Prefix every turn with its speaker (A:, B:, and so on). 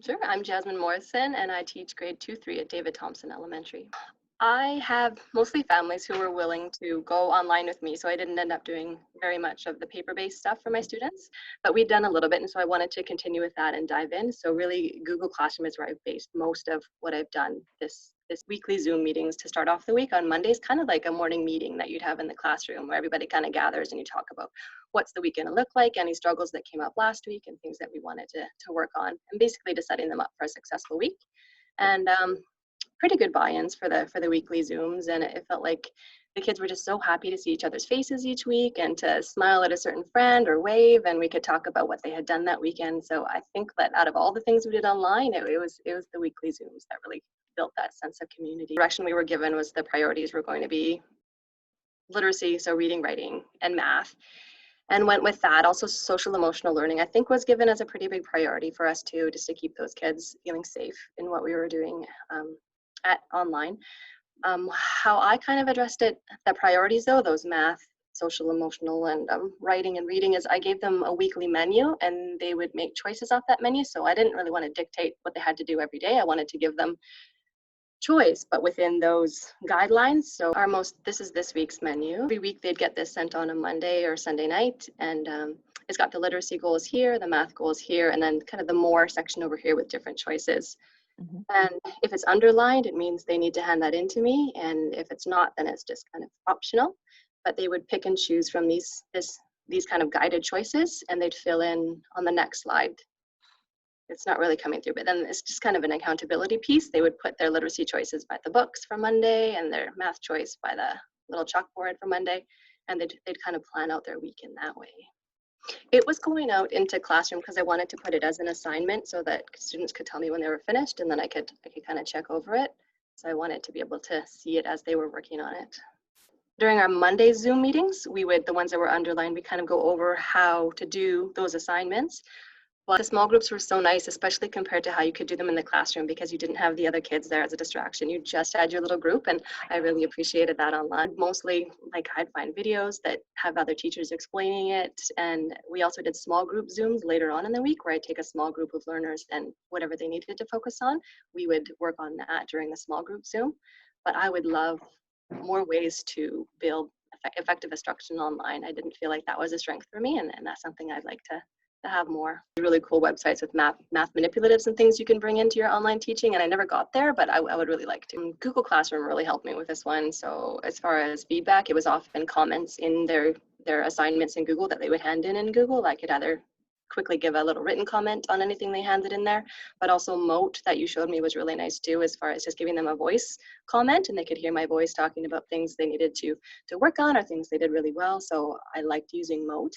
A: Sure. I'm Jasmine Morrison, and I teach grade 2-3 at David Thompson Elementary. I have mostly families who were willing to go online with me, so I didn't end up doing very much of the paper-based stuff for my students, but we'd done a little bit, and so I wanted to continue with that and dive in. So really, Google Classroom is where I've based most of what I've done this weekly Zoom meetings to start off the week on Mondays, kind of like a morning meeting that you'd have in the classroom where everybody kind of gathers and you talk about what's the week going to look like, any struggles that came up last week, and things that we wanted to work on, and basically just setting them up for a successful week. And pretty good buy-ins for the weekly Zooms, and it felt like the kids were just so happy to see each other's faces each week and to smile at a certain friend or wave, and we could talk about what they had done that weekend. So I think that out of all the things we did online, it was the weekly Zooms that really built that sense of community. The direction we were given was the priorities were going to be literacy, so reading, writing, and math, and went with that. Also, social emotional learning, I think, was given as a pretty big priority for us too, just to keep those kids feeling safe in what we were doing at online. How I kind of addressed it, the priorities though, those math, social emotional, and writing and reading, is I gave them a weekly menu and they would make choices off that menu. So I didn't really want to dictate what they had to do every day. I wanted to give them choice, but within those guidelines. So this is this week's menu. Every week they'd get this sent on a Monday or Sunday night, and it's got the literacy goals here, the math goals here, and then kind of the more section over here with different choices.
B: Mm-hmm.
A: And if it's underlined, it means they need to hand that in to me, and if it's not, then it's just kind of optional. But they would pick and choose from these kind of guided choices, and they'd fill in on the next slide. It's not really coming through, but then it's just kind of an accountability piece. They would put their literacy choices by the books for Monday and their math choice by the little chalkboard for Monday, and they'd kind of plan out their week in that way. It was going out into classroom because I wanted to put it as an assignment so that students could tell me when they were finished, and then I could kind of check over it. So I wanted to be able to see it as they were working on it. During our Monday Zoom meetings, the ones that were underlined, we kind of go over how to do those assignments. But the small groups were so nice, especially compared to how you could do them in the classroom, because you didn't have the other kids there as a distraction. You just had your little group, and I really appreciated that online. Mostly, like, I'd find videos that have other teachers explaining it, and we also did small group Zooms later on in the week where I'd take a small group of learners and whatever they needed to focus on, we would work on that during the small group Zoom. But I would love more ways to build effective instruction online. I didn't feel like that was a strength for me, and that's something I'd like to have more. Really cool websites with math manipulatives and things you can bring into your online teaching, and I never got there, but I would really like to. Google Classroom really helped me with this one. So as far as feedback, it was often comments in their assignments in Google that they would hand in Google. I could either quickly give a little written comment on anything they handed in there, but also Moat that you showed me was really nice too, as far as just giving them a voice comment, and they could hear my voice talking about things they needed to work on or things they did really well. So I liked using Moat.